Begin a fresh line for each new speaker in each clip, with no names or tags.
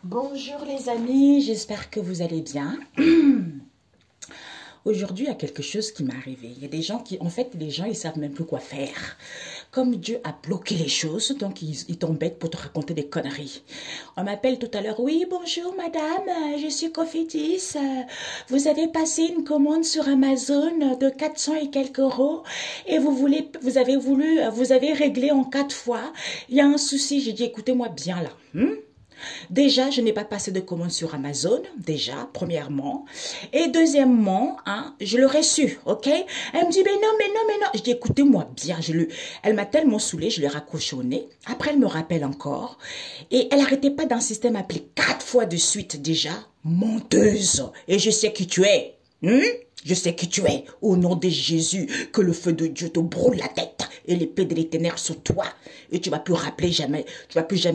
Bonjour les amis, j'espère que vous allez bien. Aujourd'hui, il y a quelque chose qui m'est arrivé. Il y a des gens qui, en fait, les gens, ils savent même plus quoi faire. Comme Dieu a bloqué les choses, donc ils t'embêtent pour te raconter des conneries. On m'appelle tout à l'heure, oui, bonjour madame, je suis Cofidis. Vous avez passé une commande sur Amazon de 400 et quelques euros et vous avez réglé en 4 fois. Il y a un souci, j'ai dit, écoutez-moi bien là. Déjà, je n'ai pas passé de commande sur Amazon, déjà, premièrement. Et deuxièmement, je l'aurais su, ok? Elle me dit, mais non, mais non, mais non. Je dis, écoutez-moi bien. Elle m'a tellement saoulée, je l'ai raccroché au nez. Après, elle me rappelle encore. Et elle n'arrêtait pas d'insister à m'appeler 4 fois de suite déjà. Menteuse. Et je sais qui tu es. Je sais qui tu es. Au nom de Jésus, que le feu de Dieu te brûle la tête et l'épée de l'Éternel sur toi. Et tu vas plus jamais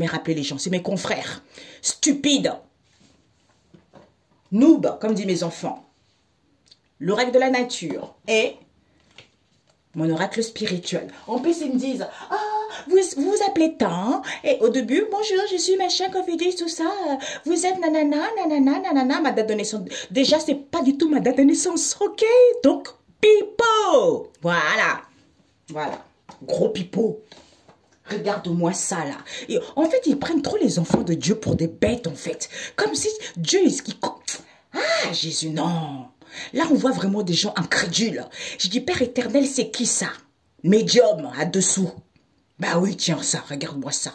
rappeler les gens. C'est mes confrères. Stupide. Noob, comme disent mes enfants. L'oracle de la nature et mon oracle spirituel. En plus, ils me disent, vous vous appelez tant, et au début, bonjour, je suis machin, Cofidis, tout ça, vous êtes nanana, nanana, nanana, ma date de naissance. Déjà, c'est pas du tout ma date de naissance, ok? Donc, pipeau. Voilà. Voilà. Gros pipeau. Regarde-moi ça, là. Et en fait, ils prennent trop les enfants de Dieu pour des bêtes, en fait. Comme si Dieu, ah, Jésus, non. Là, on voit vraiment des gens incrédules. Je dis, Père éternel, c'est qui ça? Médium, à dessous. Bah oui, tiens ça, regarde-moi ça.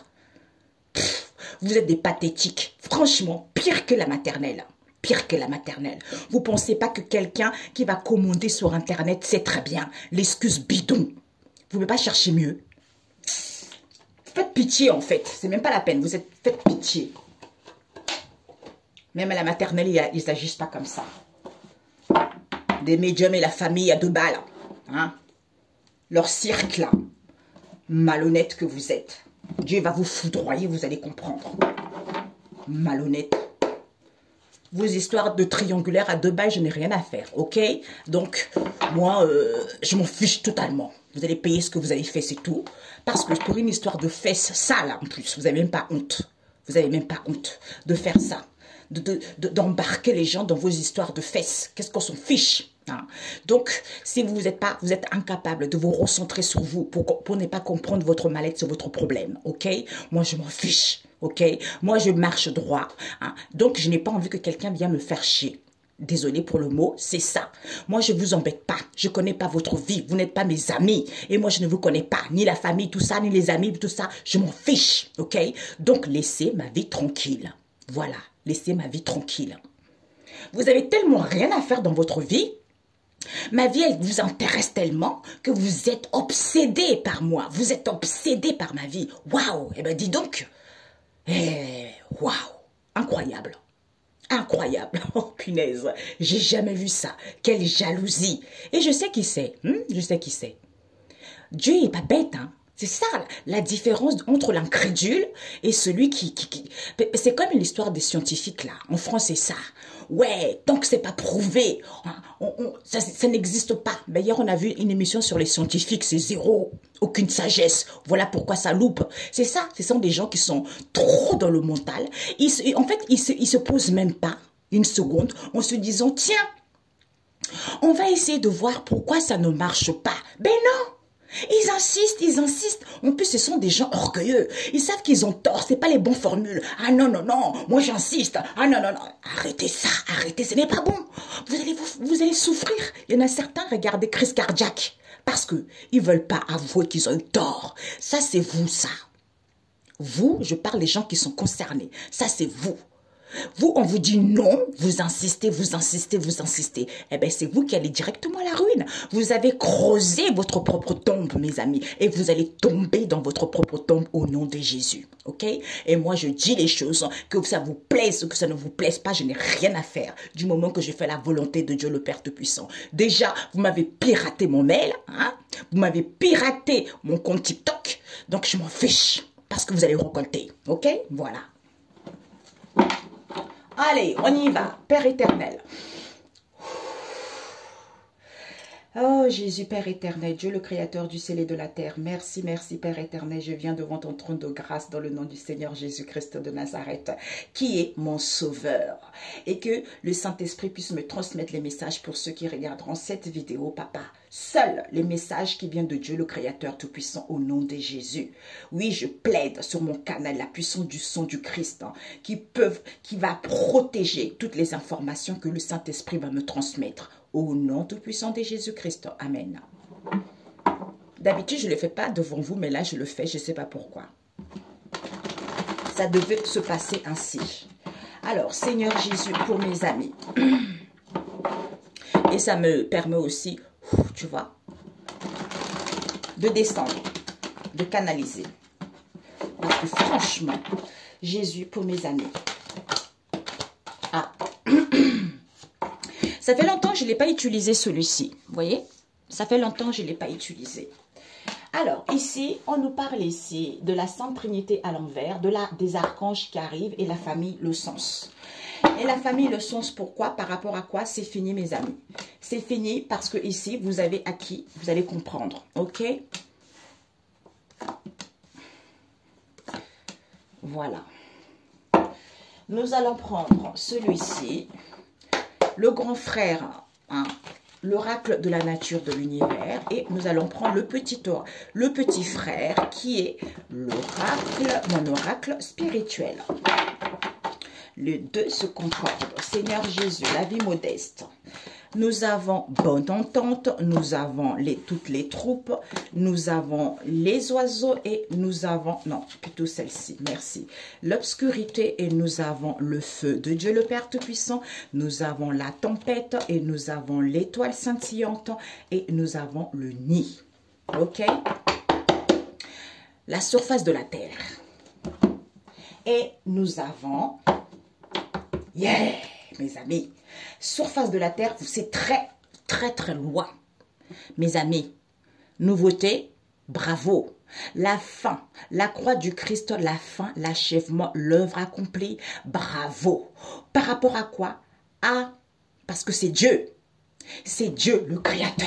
Vous êtes des pathétiques. Franchement, pire que la maternelle. Pire que la maternelle. Vous pensez pas que quelqu'un qui va commander sur Internet sait très bien l'excuse bidon? Vous ne pouvez pas chercher mieux? Faites pitié, en fait. C'est même pas la peine. Faites pitié. Même à la maternelle, ils n'agissent pas comme ça. Des médiums et la famille à 2 balles. Hein? Leur cirque, là. Malhonnête que vous êtes. Dieu va vous foudroyer, vous allez comprendre. Malhonnête. Vos histoires de triangulaire à 2 balles, je n'ai rien à faire, ok? Donc, moi, je m'en fiche totalement. Vous allez payer ce que vous avez fait, c'est tout. Parce que pour une histoire de fesses sales, en plus, vous n'avez même pas honte. Vous n'avez même pas honte de faire ça. D'embarquer les gens dans vos histoires de fesses. Qu'est-ce qu'on s'en fiche? Donc, si vous êtes incapable de vous recentrer sur vous pour ne pas comprendre votre mal-être sur votre problème, ok? Moi, je m'en fiche, ok? Moi, je marche droit. Donc, je n'ai pas envie que quelqu'un vienne me faire chier. Désolée pour le mot, c'est ça. Moi, je vous embête pas. Je connais pas votre vie. Vous n'êtes pas mes amis. Et moi, je ne vous connais pas. Ni la famille, tout ça, ni les amis, tout ça. Je m'en fiche, ok? Donc, laissez ma vie tranquille. Voilà. Laissez ma vie tranquille. Vous avez tellement rien à faire dans votre vie. Ma vie, elle vous intéresse tellement que vous êtes obsédé par moi. Vous êtes obsédé par ma vie. Waouh! Eh bien, dis donc. Waouh! Incroyable. Incroyable. Oh, punaise. J'ai jamais vu ça. Quelle jalousie. Et je sais qui c'est. Je sais qui c'est. Dieu n'est pas bête, hein. C'est ça, la différence entre l'incrédule et celui qui... C'est comme l'histoire des scientifiques, là. En France, c'est ça. Ouais, tant que c'est pas prouvé, ça n'existe pas. Mais hier, on a vu une émission sur les scientifiques, c'est zéro. Aucune sagesse. Voilà pourquoi ça loupe. C'est ça. Ce sont des gens qui sont trop dans le mental. En fait, ils se posent même pas une seconde en se disant, tiens, on va essayer de voir pourquoi ça ne marche pas. Ben non! Ils insistent, ils insistent. En plus, ce sont des gens orgueilleux. Ils savent qu'ils ont tort, c'est pas les bonnes formules. Ah non, non, non, moi j'insiste. Ah non, non, non. Arrêtez ça, arrêtez, ce n'est pas bon. Vous allez souffrir. Il y en a certains, regardez, crise cardiaque. Parce que ils veulent pas avouer qu'ils ont eu tort. Ça, c'est vous, ça. Vous, je parle des gens qui sont concernés. Ça, c'est vous. Vous, on vous dit non, vous insistez, vous insistez, vous insistez. Eh bien, c'est vous qui allez directement à la ruine. Vous avez creusé votre propre tombe, mes amis. Et vous allez tomber dans votre propre tombe au nom de Jésus. Ok? Et moi, je dis les choses, que ça vous plaise ou que ça ne vous plaise pas, je n'ai rien à faire. Du moment que je fais la volonté de Dieu le Père Tout-Puissant. Déjà, vous m'avez piraté mon mail. Vous m'avez piraté mon compte TikTok. Donc, je m'en fiche. Parce que vous allez récolter. Ok? Voilà. Allez, on y va. Père éternel. Oh Jésus, Père éternel, Dieu le créateur du ciel et de la terre, merci, merci Père éternel, je viens devant ton trône de grâce dans le nom du Seigneur Jésus-Christ de Nazareth, qui est mon sauveur. Et que le Saint-Esprit puisse me transmettre les messages pour ceux qui regarderont cette vidéo, papa. Seuls les messages qui viennent de Dieu le créateur tout-puissant au nom de Jésus. Oui, je plaide sur mon canal la puissance du sang du Christ qui va protéger toutes les informations que le Saint-Esprit va me transmettre. Au nom tout-puissant de Jésus-Christ. Amen. D'habitude, je ne le fais pas devant vous, mais là, je le fais. Je ne sais pas pourquoi. Ça devait se passer ainsi. Alors, Seigneur Jésus, pour mes amis. Et ça me permet aussi, tu vois, de descendre, de canaliser. Parce que franchement, Jésus, pour mes amis. Ah. Ça fait longtemps que je ne l'ai pas utilisé celui-ci. Vous voyez? Ça fait longtemps que je ne l'ai pas utilisé. Alors, ici, on nous parle ici de la Sainte Trinité à l'envers, des archanges qui arrivent et la famille, le sens. Et la famille, le sens, pourquoi? Par rapport à quoi? C'est fini, mes amis. C'est fini parce que ici, vous avez acquis, vous allez comprendre. OK? Voilà. Nous allons prendre celui-ci. Le grand frère, hein, l'oracle de la nature de l'univers. Et nous allons prendre le petit frère qui est l'oracle, mon oracle spirituel. Les deux se concordent. Seigneur Jésus, la vie modeste. Nous avons bonne entente, nous avons toutes les troupes, nous avons les oiseaux et nous avons, non, plutôt celle-ci, merci, l'obscurité et nous avons le feu de Dieu le Père Tout-Puissant, nous avons la tempête et nous avons l'étoile scintillante et nous avons le nid. Ok? La surface de la terre. Et nous avons, yeah, mes amis, surface de la terre, c'est très, très, très loin. Mes amis, nouveauté, bravo. La fin, la croix du Christ, la fin, l'achèvement, l'œuvre accomplie, bravo. Par rapport à quoi? Parce que c'est Dieu. C'est Dieu le Créateur.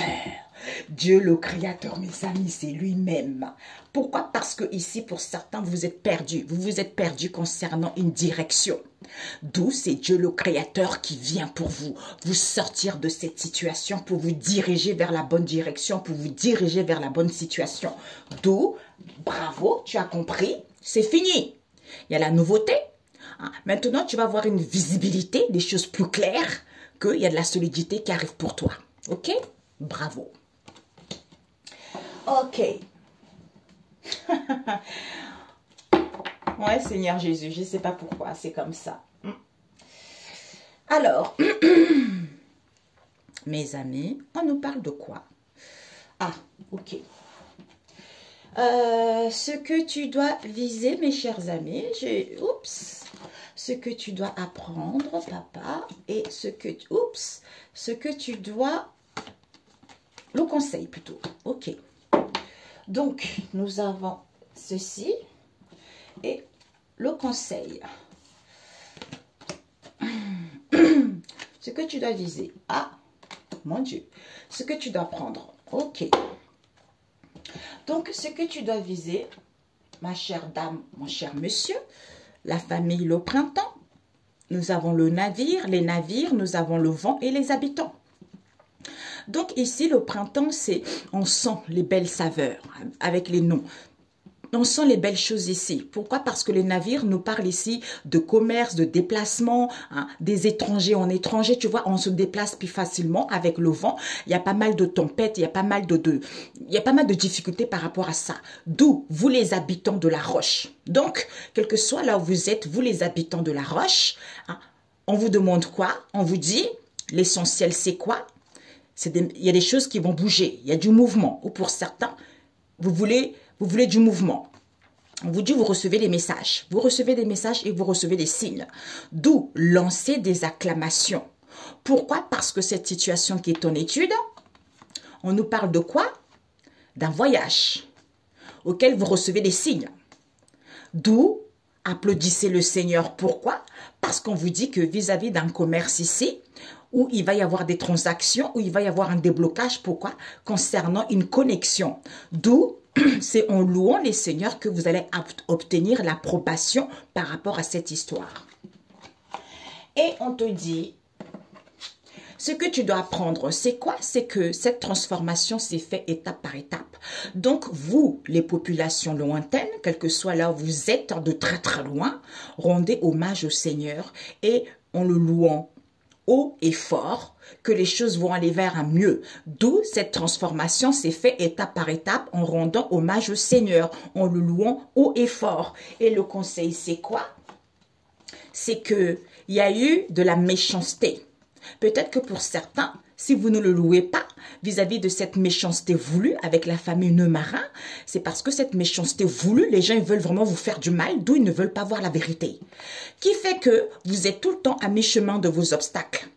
Dieu le Créateur, mes amis, c'est lui-même. Pourquoi? Parce que ici, pour certains, vous êtes perdus. Vous vous êtes perdus concernant une direction. D'où c'est Dieu le Créateur qui vient pour vous sortir de cette situation, pour vous diriger vers la bonne direction, pour vous diriger vers la bonne situation. D'où, bravo, tu as compris, c'est fini. Il y a la nouveauté. Maintenant, tu vas avoir une visibilité, des choses plus claires, qu'il y a de la solidité qui arrive pour toi. Ok? Bravo. Ok. Ouais, Seigneur Jésus, je ne sais pas pourquoi, c'est comme ça. Alors, mes amis, on nous parle de quoi? Ah, ok. Ce que tu dois viser, mes chers amis, ce que tu dois apprendre, papa, et ce que tu dois, le conseil plutôt, ok. Donc, nous avons ceci et le conseil. Ce que tu dois viser. Ah, mon Dieu. Ce que tu dois prendre. Ok. Donc, ce que tu dois viser, ma chère dame, mon cher monsieur, la famille, le printemps. Nous avons le navire, les navires, nous avons le vent et les habitants. Donc ici, le printemps, c'est, on sent les belles saveurs avec les noms. On sent les belles choses ici. Pourquoi? Parce que les navires nous parlent ici de commerce, de déplacement, hein, des étrangers en étranger. Tu vois, on se déplace plus facilement avec le vent. Il y a pas mal de tempêtes, il y a pas mal de difficultés par rapport à ça. D'où, vous les habitants de la roche. Donc, quel que soit là où vous êtes, vous les habitants de la roche, hein, on vous demande quoi? On vous dit, l'essentiel c'est quoi? Il y a des choses qui vont bouger, il y a du mouvement. Ou pour certains, vous voulez du mouvement. On vous dit, vous recevez des messages. Vous recevez des messages et vous recevez des signes. D'où lancer des acclamations. Pourquoi? Parce que cette situation qui est en étude, on nous parle de quoi? D'un voyage auquel vous recevez des signes. D'où applaudissez le Seigneur. Pourquoi? Parce qu'on vous dit que vis-à-vis d'un commerce ici, où il va y avoir des transactions, où il va y avoir un déblocage. Pourquoi? Concernant une connexion. D'où c'est en louant les seigneurs que vous allez obtenir l'approbation par rapport à cette histoire. Et on te dit, ce que tu dois apprendre, c'est quoi? C'est que cette transformation s'est faite étape par étape. Donc, vous, les populations lointaines, quel que soit là où vous êtes, de très très loin, rendez hommage au Seigneur et en le louant haut et fort, que les choses vont aller vers un mieux. D'où cette transformation s'est faite étape par étape en rendant hommage au Seigneur, en le louant haut et fort. Et le conseil, c'est quoi? C'est qu'il y a eu de la méchanceté. Peut-être que pour certains, si vous ne le louez pas vis-à-vis de cette méchanceté voulue avec la famille Neumarin, c'est parce que cette méchanceté voulue, les gens ils veulent vraiment vous faire du mal, d'où ils ne veulent pas voir la vérité. Qui fait que vous êtes tout le temps à mi-chemin de vos obstacles.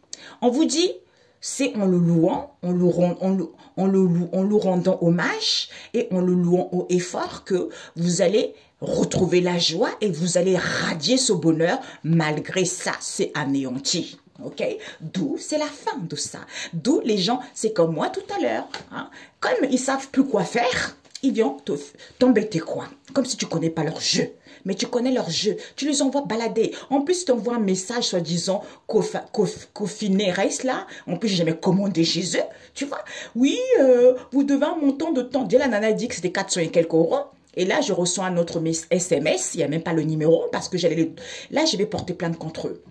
On vous dit, c'est en le louant, en le rendant hommage et en le louant haut et fort que vous allez retrouver la joie et vous allez radier ce bonheur. Malgré ça, c'est anéanti. Ok, d'où c'est la fin de ça. D'où les gens, c'est comme moi tout à l'heure. Hein, comme ils savent plus quoi faire, ils viennent t'embêter quoi. Comme si tu connais pas leur jeu. Mais tu connais leur jeu. Tu les envoies balader. En plus, tu envoies un message soi-disant Cofineres là. En plus, j'ai jamais commandé chez eux. Tu vois. Oui, vous devez un montant de temps. Déjà, la nana dit que c'était 400 et quelques euros. Et là, je reçois un autre SMS. Il n'y a même pas le numéro parce que là, je vais porter plainte contre eux.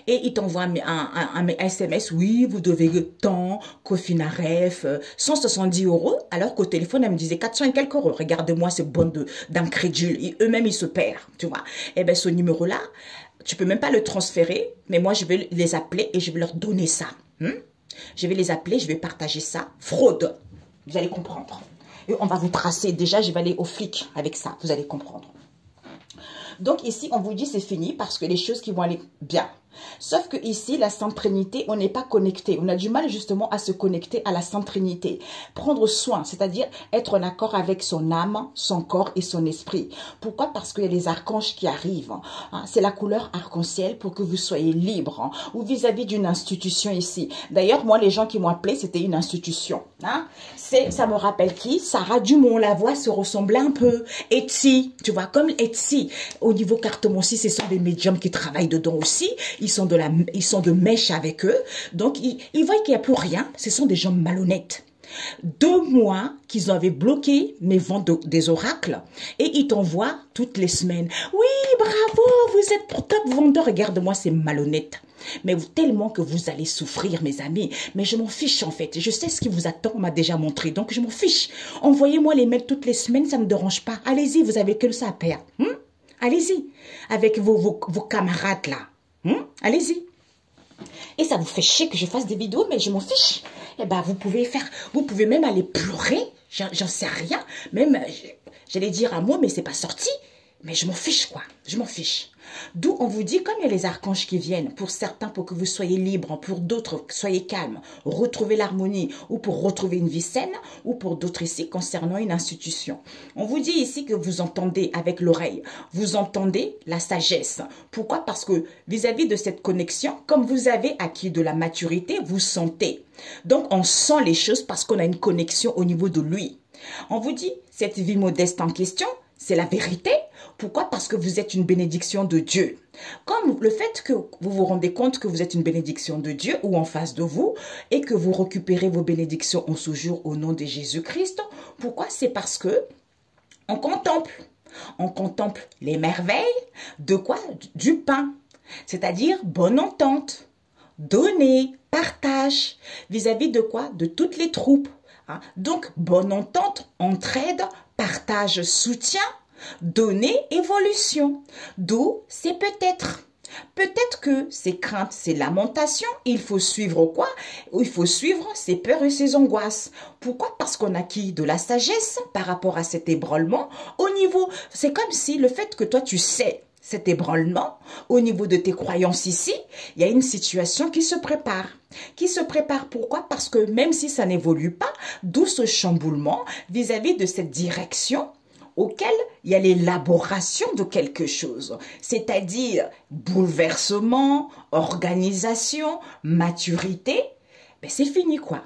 Et il t'envoie un SMS, oui, vous devez tant, Cofinaref, 170 euros, alors qu'au téléphone, elle me disait 400 et quelques euros. Regardez-moi ces bandes d'incrédules. Eux-mêmes, ils se perdent, tu vois. Et bien, ce numéro-là, tu peux même pas le transférer, mais moi, je vais les appeler et je vais leur donner ça. Je vais les appeler, je vais partager ça. Fraude. Vous allez comprendre. Et on va vous tracer. Déjà, je vais aller au flic avec ça. Vous allez comprendre. Donc ici, on vous dit c'est fini parce que les choses qui vont aller bien. Sauf que ici, la Sainte Trinité, on n'est pas connecté. On a du mal justement à se connecter à la Sainte Trinité. Prendre soin, c'est-à-dire être en accord avec son âme, son corps et son esprit. Pourquoi? Parce qu'il y a les archanges qui arrivent. Hein. C'est la couleur arc-en-ciel pour que vous soyez libre. Hein, ou vis-à-vis d'une institution ici. D'ailleurs, moi, les gens qui m'ont appelé, c'était une institution. Hein. Ça me rappelle qui? Sarah Dumont, la voix se ressemblait un peu. Etsy, tu vois, comme Etsy. Au niveau cartomancie, ce sont des médiums qui travaillent dedans aussi. Ils sont de mèche avec eux. Donc, ils voient qu'il n'y a plus rien. Ce sont des gens malhonnêtes. 2 mois qu'ils avaient bloqué mes ventes des oracles et ils t'envoient toutes les semaines. Oui, bravo, vous êtes pour top vendeur. Regarde-moi, c'est malhonnête. Mais tellement que vous allez souffrir, mes amis. Mais je m'en fiche, en fait. Je sais ce qui vous attend, on m'a déjà montré. Donc, je m'en fiche. Envoyez-moi les mails toutes les semaines, ça ne me dérange pas. Allez-y, vous avez que ça à perdre. Allez-y, avec vos camarades là. Allez-y. Et ça vous fait chier que je fasse des vidéos, mais je m'en fiche. Eh ben, vous pouvez même aller pleurer, j'en sais rien. Même, j'allais dire un mot, mais c'est pas sorti. Mais je m'en fiche, quoi. Je m'en fiche. D'où on vous dit, comme il y a les archanges qui viennent, pour certains, pour que vous soyez libres, pour d'autres, soyez calmes, retrouvez l'harmonie, ou pour retrouver une vie saine, ou pour d'autres ici, concernant une institution. On vous dit ici que vous entendez avec l'oreille, vous entendez la sagesse. Pourquoi? Parce que vis-à-vis de cette connexion, comme vous avez acquis de la maturité, vous sentez. Donc, on sent les choses parce qu'on a une connexion au niveau de lui. On vous dit, cette vie modeste en question, c'est la vérité. Pourquoi? Parce que vous êtes une bénédiction de Dieu. Comme le fait que vous vous rendez compte que vous êtes une bénédiction de Dieu ou en face de vous et que vous récupérez vos bénédictions en ce jour au nom de Jésus-Christ. Pourquoi? C'est parce que on contemple. On contemple les merveilles de quoi? Du pain. C'est-à-dire bonne entente, donner, partage. Vis-à-vis de quoi? De toutes les troupes. Donc, bonne entente, entraide, partage, soutien, donner, évolution. D'où c'est peut-être. Peut-être que ces craintes, ces lamentations, il faut suivre quoi? Il faut suivre ses peurs et ses angoisses. Pourquoi? Parce qu'on acquis de la sagesse par rapport à cet ébranlement. Au niveau, c'est comme si le fait que toi tu sais cet ébranlement, au niveau de tes croyances ici, il y a une situation qui se prépare. Qui se prépare pourquoi? Parce que même si ça n'évolue pas, d'où ce chamboulement vis-à-vis de cette direction auquel il y a l'élaboration de quelque chose, c'est-à-dire bouleversement, organisation, maturité, ben c'est fini quoi.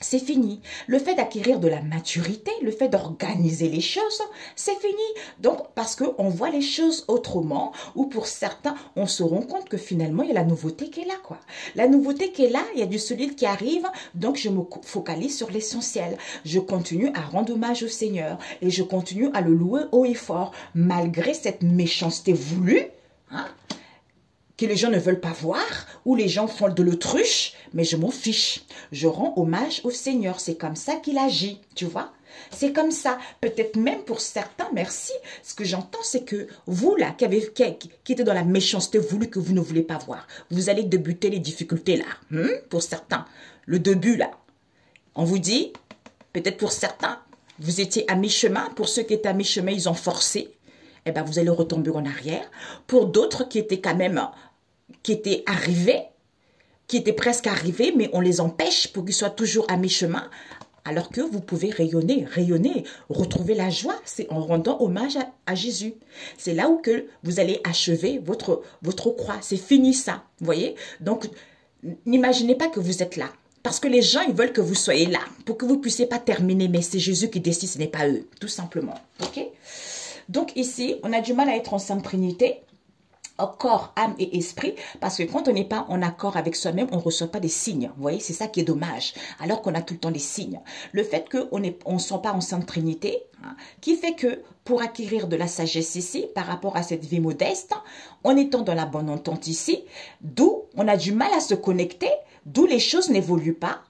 C'est fini. Le fait d'acquérir de la maturité, le fait d'organiser les choses, c'est fini. Donc, parce qu'on voit les choses autrement, ou pour certains, on se rend compte que finalement, il y a la nouveauté qui est là, quoi. La nouveauté qui est là, il y a du solide qui arrive, donc je me focalise sur l'essentiel. Je continue à rendre hommage au Seigneur, et je continue à le louer haut et fort, malgré cette méchanceté voulue, hein, que les gens ne veulent pas voir, ou les gens font de l'autruche, mais je m'en fiche. Je rends hommage au Seigneur. C'est comme ça qu'il agit, tu vois. C'est comme ça. Peut-être même pour certains, merci. Ce que j'entends, c'est que vous, là, qui êtes dans la méchanceté voulue que vous ne voulez pas voir, vous allez débuter les difficultés, là. Pour certains. Le début, là. On vous dit, peut-être pour certains, vous étiez à mi-chemin. Pour ceux qui étaient à mi-chemin, ils ont forcé. Eh bien, vous allez retomber en arrière. Pour d'autres qui étaient quand même... qui étaient arrivés, qui étaient presque arrivés, mais on les empêche pour qu'ils soient toujours à mi-chemin, alors que vous pouvez rayonner, retrouver la joie, c'est en rendant hommage à Jésus. C'est là où que vous allez achever votre croix, c'est fini ça, vous voyez? Donc, n'imaginez pas que vous êtes là, parce que les gens, ils veulent que vous soyez là, pour que vous ne puissiez pas terminer, mais c'est Jésus qui décide, ce n'est pas eux, tout simplement, ok? Donc ici, on a du mal à être en Sainte Trinité, corps, âme et esprit, parce que quand on n'est pas en accord avec soi-même, on ne reçoit pas des signes. Vous voyez, c'est ça qui est dommage, alors qu'on a tout le temps des signes. Le fait qu'on ne soit pas en Sainte Trinité, hein, qui fait que pour acquérir de la sagesse ici, par rapport à cette vie modeste, en étant dans la bonne entente ici, d'où on a du mal à se connecter, d'où les choses n'évoluent pas,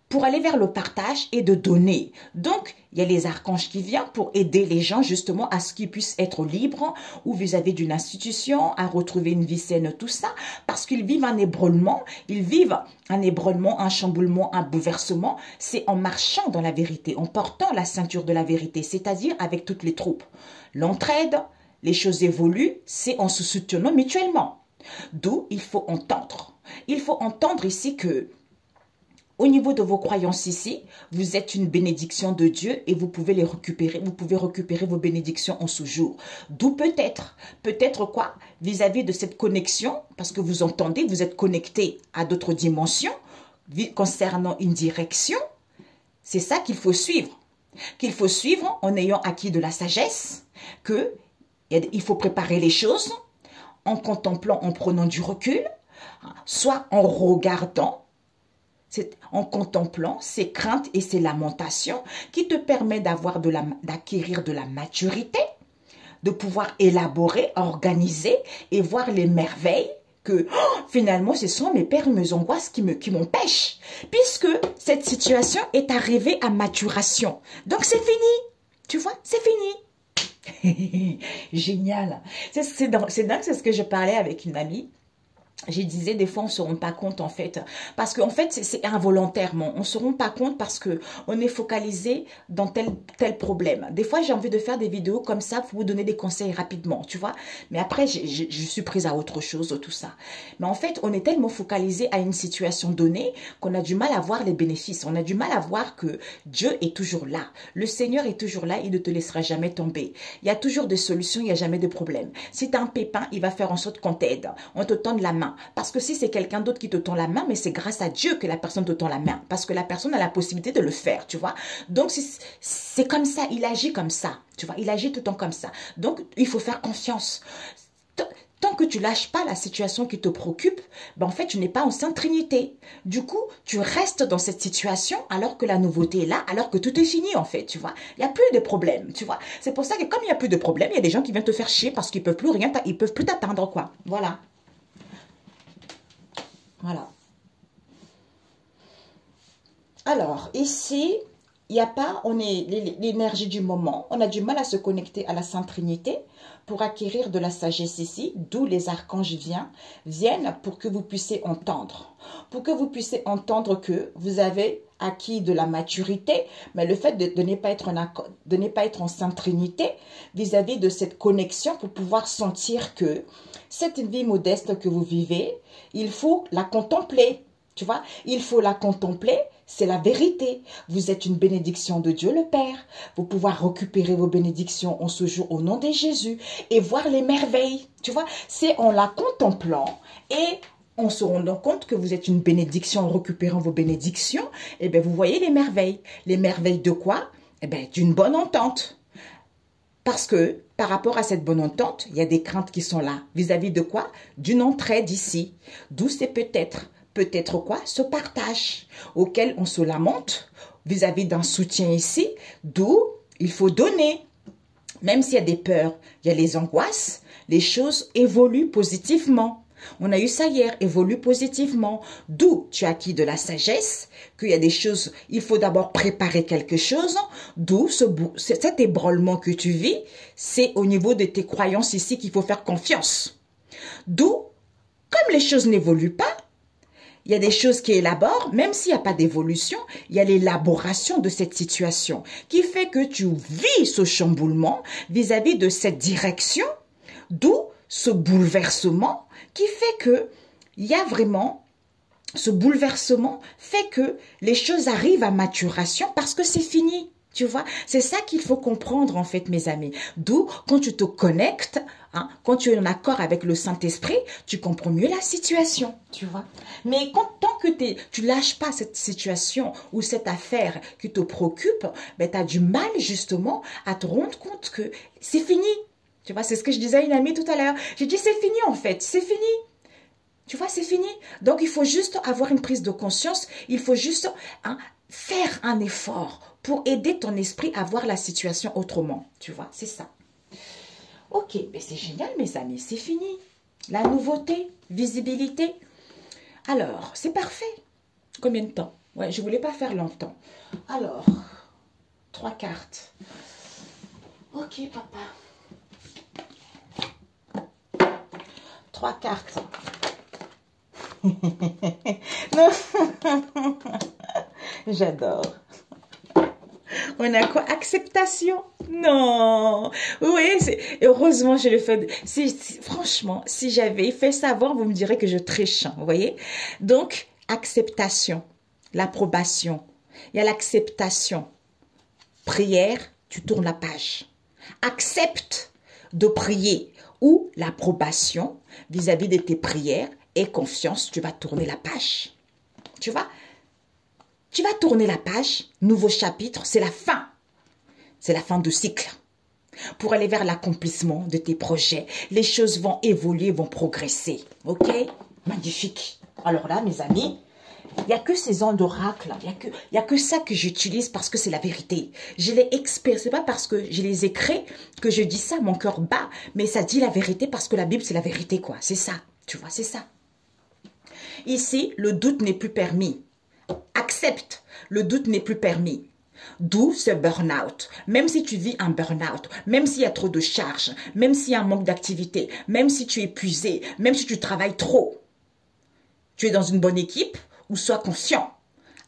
pour aller vers le partage et de donner. Donc, il y a les archanges qui viennent pour aider les gens justement à ce qu'ils puissent être libres ou vis-à-vis d'une institution, à retrouver une vie saine, tout ça, parce qu'ils vivent un ébranlement, un chamboulement, un bouleversement. C'est en marchant dans la vérité, en portant la ceinture de la vérité, c'est-à-dire avec toutes les troupes. L'entraide, les choses évoluent, c'est en se soutenant mutuellement. D'où il faut entendre. Il faut entendre ici que au niveau de vos croyances ici, vous êtes une bénédiction de Dieu et vous pouvez les récupérer. Vous pouvez récupérer vos bénédictions en ce jour. D'où peut-être quoi? Vis-à-vis de cette connexion, parce que vous entendez, vous êtes connecté à d'autres dimensions concernant une direction. C'est ça qu'il faut suivre. Qu'il faut suivre en ayant acquis de la sagesse, qu'il faut préparer les choses en contemplant, en prenant du recul, soit en regardant, en contemplant ses craintes et ses lamentations qui te permet d'acquérir de la maturité, de pouvoir élaborer, organiser et voir les merveilles que finalement ce sont mes peurs et mes angoisses qui m'empêchent, puisque cette situation est arrivée à maturation. Donc c'est fini, tu vois, c'est fini. Génial. C'est dingue, c'est ce que je parlais avec une amie. Je disais, des fois, on ne se rend pas compte, en fait. Parce qu'en fait, c'est involontairement. On ne se rend pas compte parce qu'on est focalisé dans tel problème. Des fois, j'ai envie de faire des vidéos comme ça pour vous donner des conseils rapidement, tu vois. Mais après, je suis prise à autre chose, tout ça. Mais en fait, on est tellement focalisé à une situation donnée qu'on a du mal à voir les bénéfices. On a du mal à voir que Dieu est toujours là. Le Seigneur est toujours là. Il ne te laissera jamais tomber. Il y a toujours des solutions. Il n'y a jamais de problème. Si tu as un pépin, il va faire en sorte qu'on t'aide. On te tende la main. Parce que si c'est quelqu'un d'autre qui te tend la main, mais c'est grâce à Dieu que la personne te tend la main. Parce que la personne a la possibilité de le faire, tu vois. Donc, c'est comme ça, il agit comme ça, tu vois. Il agit tout le temps comme ça. Donc, il faut faire confiance. Tant que tu lâches pas la situation qui te préoccupe, ben en fait, tu n'es pas en Sainte Trinité. Du coup, tu restes dans cette situation alors que la nouveauté est là, alors que tout est fini, en fait, tu vois. Il n'y a plus de problème, tu vois. C'est pour ça que comme il n'y a plus de problème, il y a des gens qui viennent te faire chier parce qu'ils peuvent plus rien, ils peuvent plus t'atteindre, quoi. Voilà. Voilà. Alors, ici, il n'y a pas, on est l'énergie du moment, on a du mal à se connecter à la Sainte Trinité pour acquérir de la sagesse ici, d'où les archanges viennent pour que vous puissiez entendre. Pour que vous puissiez entendre que vous avez acquis de la maturité, mais le fait de ne pas être en Sainte Trinité vis-à-vis de cette connexion pour pouvoir sentir que cette vie modeste que vous vivez, il faut la contempler. Tu vois, il faut la contempler, c'est la vérité. Vous êtes une bénédiction de Dieu le Père. Vous pouvez récupérer vos bénédictions en ce jour au nom de Jésus et voir les merveilles. Tu vois, c'est en la contemplant et en se rendant compte que vous êtes une bénédiction, en récupérant vos bénédictions, eh bien, vous voyez les merveilles. Les merveilles de quoi? Eh bien, d'une bonne entente. Parce que, par rapport à cette bonne entente, il y a des craintes qui sont là. Vis-à-vis de quoi? D'une entraide ici. D'où c'est peut-être quoi? Ce partage auquel on se lamente vis-à-vis d'un soutien ici. D'où il faut donner. Même s'il y a des peurs, il y a les angoisses, les choses évoluent positivement. On a eu ça hier, évolue positivement. D'où tu as acquis de la sagesse, qu'il y a des choses, il faut d'abord préparer quelque chose. D'où cet ébranlement que tu vis, c'est au niveau de tes croyances ici qu'il faut faire confiance. D'où, comme les choses n'évoluent pas, il y a des choses qui élaborent, même s'il n'y a pas d'évolution, il y a l'élaboration de cette situation qui fait que tu vis ce chamboulement vis-à-vis de cette direction, d'où ce bouleversement qui fait que il y a vraiment ce bouleversement fait que les choses arrivent à maturation parce que c'est fini. Tu vois, c'est ça qu'il faut comprendre en fait, mes amis. D'où, quand tu te connectes, hein, quand tu es en accord avec le Saint-Esprit, tu comprends mieux la situation, tu vois. Mais tant que tu lâches pas cette situation ou cette affaire qui te préoccupe, ben, tu as du mal justement à te rendre compte que c'est fini. Tu vois, c'est ce que je disais à une amie tout à l'heure. J'ai dit, c'est fini en fait, c'est fini. Tu vois, c'est fini. Donc, il faut juste avoir une prise de conscience. Il faut juste faire un effort pour aider ton esprit à voir la situation autrement. Tu vois, c'est ça. Ok, mais c'est génial, mes amis. C'est fini. La nouveauté, visibilité. Alors, c'est parfait. Combien de temps? Ouais, je ne voulais pas faire longtemps. Alors, 3 cartes. Ok, papa. 3 cartes. Non. J'adore. On a quoi? Acceptation? Non. Oui, heureusement, je le fais. Franchement, si j'avais fait savoir, vous me direz que je triche. Vous voyez? Donc, acceptation. L'approbation. Il y a l'acceptation. Prière, tu tournes la page. Accepte de prier ou l'approbation vis-à-vis de tes prières et confiance, tu vas tourner la page. Tu vois? Tu vas tourner la page, nouveau chapitre, c'est la fin. C'est la fin du cycle. Pour aller vers l'accomplissement de tes projets, les choses vont évoluer, vont progresser. Ok? Magnifique. Alors là, mes amis, il n'y a que ces ans d'oracle, il n'y a que ça que j'utilise parce que c'est la vérité. Je l'ai expérimenté, c'est pas parce que je les ai créés que je dis ça, mon cœur bat, mais ça dit la vérité parce que la Bible, c'est la vérité, quoi. C'est ça, tu vois, c'est ça. Ici, le doute n'est plus permis. Accepte, le doute n'est plus permis. D'où ce burn-out. Même si tu vis un burn-out, même s'il y a trop de charges, même s'il y a un manque d'activité, même si tu es épuisé, même si tu travailles trop, tu es dans une bonne équipe ou sois conscient.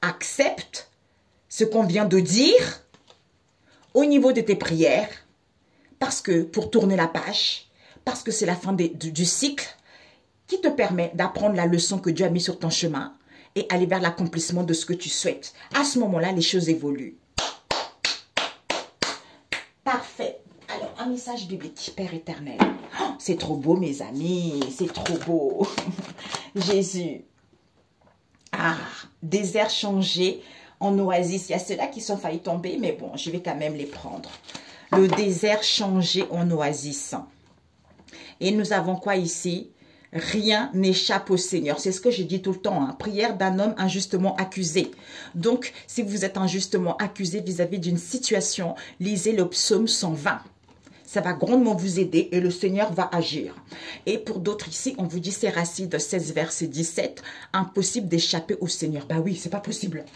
Accepte ce qu'on vient de dire au niveau de tes prières parce que pour tourner la page, parce que c'est la fin du cycle qui te permet d'apprendre la leçon que Dieu a mise sur ton chemin et aller vers l'accomplissement de ce que tu souhaites. À ce moment-là, les choses évoluent. Parfait. Alors, un message biblique, Père éternel. Oh, c'est trop beau, mes amis. C'est trop beau. Jésus. Ah, désert changé en oasis. Il y a ceux-là qui sont faillis tomber, mais bon, je vais quand même les prendre. Le désert changé en oasis. Et nous avons quoi ici? Rien n'échappe au Seigneur. C'est ce que je dis tout le temps. Hein. Prière d'un homme injustement accusé. Donc, si vous êtes injustement accusé vis-à-vis d'une situation, lisez le psaume 120. Ça va grandement vous aider et le Seigneur va agir. Et pour d'autres ici, on vous dit Séracide 16, verset 17, impossible d'échapper au Seigneur. Bah oui, c'est pas possible.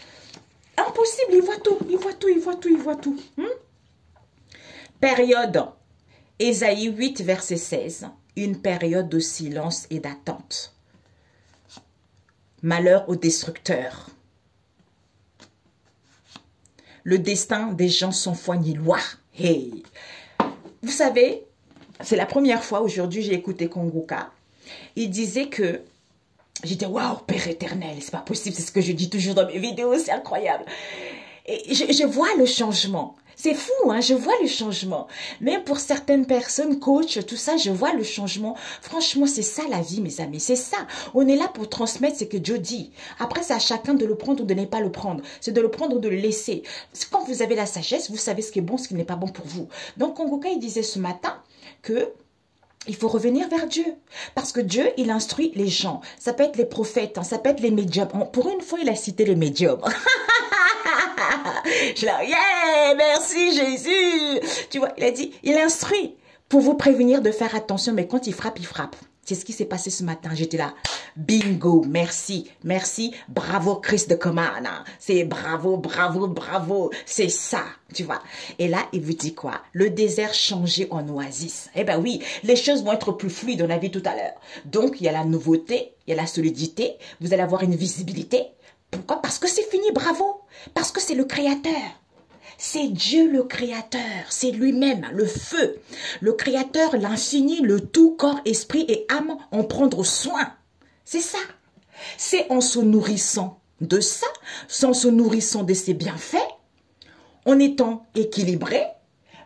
Impossible, il voit tout, il voit tout, il voit tout, il voit tout. Période, Ésaïe 8, verset 16. Une période de silence et d'attente. Malheur aux destructeurs. Le destin des gens sans foi ni loi. Hey. Vous savez, c'est la première fois aujourd'hui j'ai écouté Kongoka. Il disait que J'étais, waouh, Père éternel, c'est pas possible, c'est ce que je dis toujours dans mes vidéos, c'est incroyable. Et je vois le changement. C'est fou, hein, je vois le changement. Même pour certaines personnes, coach, tout ça, je vois le changement. Franchement, c'est ça la vie, mes amis, c'est ça. On est là pour transmettre ce que Dieu dit. Après, c'est à chacun de le prendre ou de ne pas le prendre. C'est de le prendre ou de le laisser. Quand vous avez la sagesse, vous savez ce qui est bon, ce qui n'est pas bon pour vous. Donc, Kongoka, il disait ce matin que il faut revenir vers Dieu. Parce que Dieu, il instruit les gens. Ça peut être les prophètes, hein, ça peut être les médiums. Pour une fois, il a cité les médiums. Je leur yeah, merci Jésus. Tu vois, il a dit, il instruit pour vous prévenir de faire attention. Mais quand il frappe, il frappe. C'est ce qui s'est passé ce matin. J'étais là. Bingo, merci, merci. Bravo Christ de Comana. C'est bravo, bravo, bravo. C'est ça, tu vois. Et là, il vous dit quoi? Le désert changé en oasis. Eh ben oui, les choses vont être plus fluides, on a vu tout à l'heure. Donc, il y a la nouveauté, il y a la solidité. Vous allez avoir une visibilité. Pourquoi? Parce que c'est fini, bravo. Parce que c'est le Créateur. C'est Dieu le Créateur, c'est lui-même, le feu. Le Créateur, l'infini, le tout, corps, esprit et âme, en prendre soin. C'est ça. C'est en se nourrissant de ça, en se nourrissant de ses bienfaits, en étant équilibré,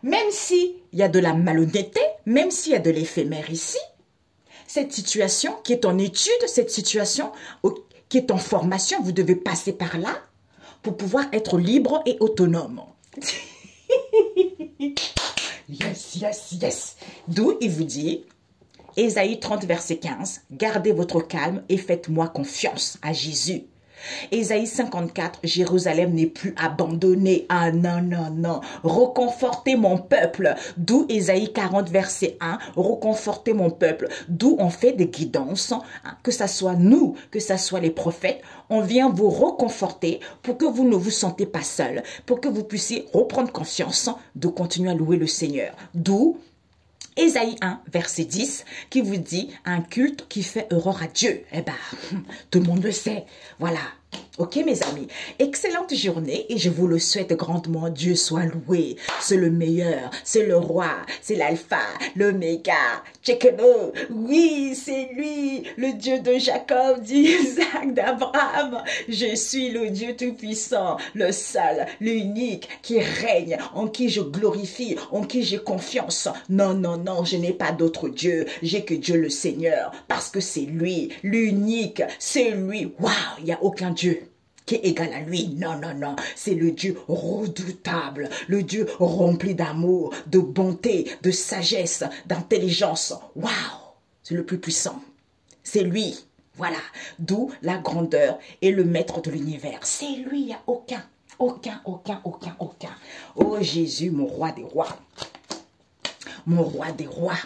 même s'il y a de la malhonnêteté, même s'il y a de l'éphémère ici, cette situation qui est en étude, cette situation qui est en formation, vous devez passer par là pour pouvoir être libre et autonome. Yes, yes, yes. D'où il vous dit, Ésaïe 30, verset 15, gardez votre calme et faites-moi confiance à Jésus. Ésaïe 54, Jérusalem n'est plus abandonnée. Ah non, non, non. Reconfortez mon peuple. D'où Ésaïe 40, verset 1, reconfortez mon peuple. D'où on fait des guidances, hein, que ça soit nous, que ça soit les prophètes. On vient vous reconforter pour que vous ne vous sentez pas seul, pour que vous puissiez reprendre confiance de continuer à louer le Seigneur. D'où Ésaïe 1, verset 10, qui vous dit un culte qui fait horreur à Dieu. Eh ben, tout le monde le sait. Voilà. Ok, mes amis. Excellente journée et je vous le souhaite grandement. Dieu soit loué. C'est le meilleur. C'est le roi. C'est l'alpha, l'oméga. Check-le. Oui, c'est lui, le Dieu de Jacob, d'Isaac, d'Abraham. Je suis le Dieu tout-puissant, le seul, l'unique qui règne, en qui je glorifie, en qui j'ai confiance. Non, non, non, je n'ai pas d'autre Dieu. J'ai que Dieu le Seigneur parce que c'est lui, l'unique. C'est lui. Waouh, il n'y a aucun Dieu qui est égal à lui. Non, non, non. C'est le Dieu redoutable, le Dieu rempli d'amour, de bonté, de sagesse, d'intelligence. Waouh! C'est le plus puissant. C'est lui. Voilà. D'où la grandeur et le maître de l'univers. C'est lui. Il n'y a aucun. Oh Jésus, mon roi des rois. Mon roi des rois.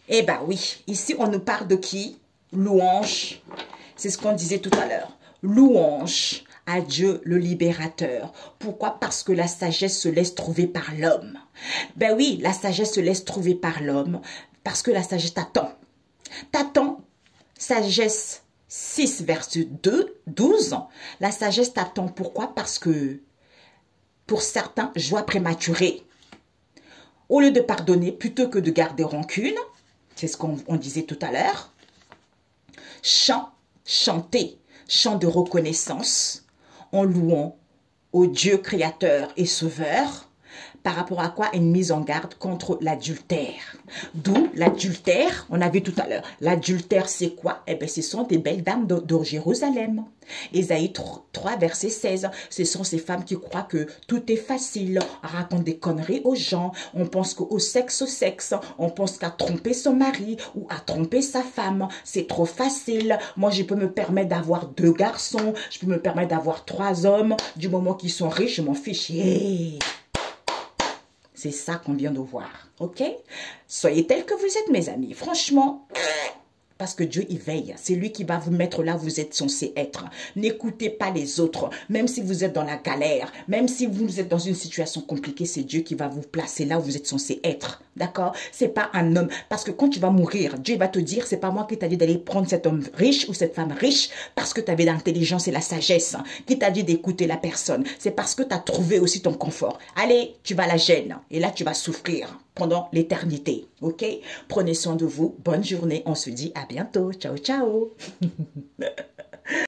Eh ben oui. Ici, on nous parle de qui? Louange. C'est ce qu'on disait tout à l'heure. Louange à Dieu le libérateur. Pourquoi? Parce que la sagesse se laisse trouver par l'homme. Ben oui, la sagesse se laisse trouver par l'homme parce que la sagesse t'attend. T'attend. Sagesse 6, verset 12. La sagesse t'attend. Pourquoi? Parce que pour certains, joie prématurée. Au lieu de pardonner, plutôt que de garder rancune, c'est ce qu'on disait tout à l'heure, chanter, chant de reconnaissance, en louant au Dieu créateur et sauveur, par rapport à quoi? Une mise en garde contre l'adultère. D'où l'adultère, on a vu tout à l'heure. L'adultère, c'est quoi? Eh bien, ce sont des belles dames de Jérusalem. Ésaïe 3, verset 16. Ce sont ces femmes qui croient que tout est facile, racontent des conneries aux gens. On pense qu'au sexe, on pense qu'à tromper son mari ou à tromper sa femme. C'est trop facile. Moi, je peux me permettre d'avoir 2 garçons. Je peux me permettre d'avoir 3 hommes. Du moment qu'ils sont riches, je m'en fiche. Yeah. C'est ça qu'on vient de voir, ok? Soyez tels que vous êtes, mes amis. Franchement, parce que Dieu, il veille. C'est lui qui va vous mettre là où vous êtes censé être. N'écoutez pas les autres. Même si vous êtes dans la galère, même si vous êtes dans une situation compliquée, c'est Dieu qui va vous placer là où vous êtes censé être. D'accord? C'est pas un homme. Parce que quand tu vas mourir, Dieu va te dire, c'est pas moi qui t'a dit d'aller prendre cet homme riche ou cette femme riche parce que tu avais l'intelligence et la sagesse, hein, qui t'a dit d'écouter la personne. C'est parce que tu as trouvé aussi ton confort. Allez, tu vas à la gêne. Et là, tu vas souffrir pendant l'éternité. OK? Prenez soin de vous. Bonne journée. On se dit à bientôt. Ciao, ciao.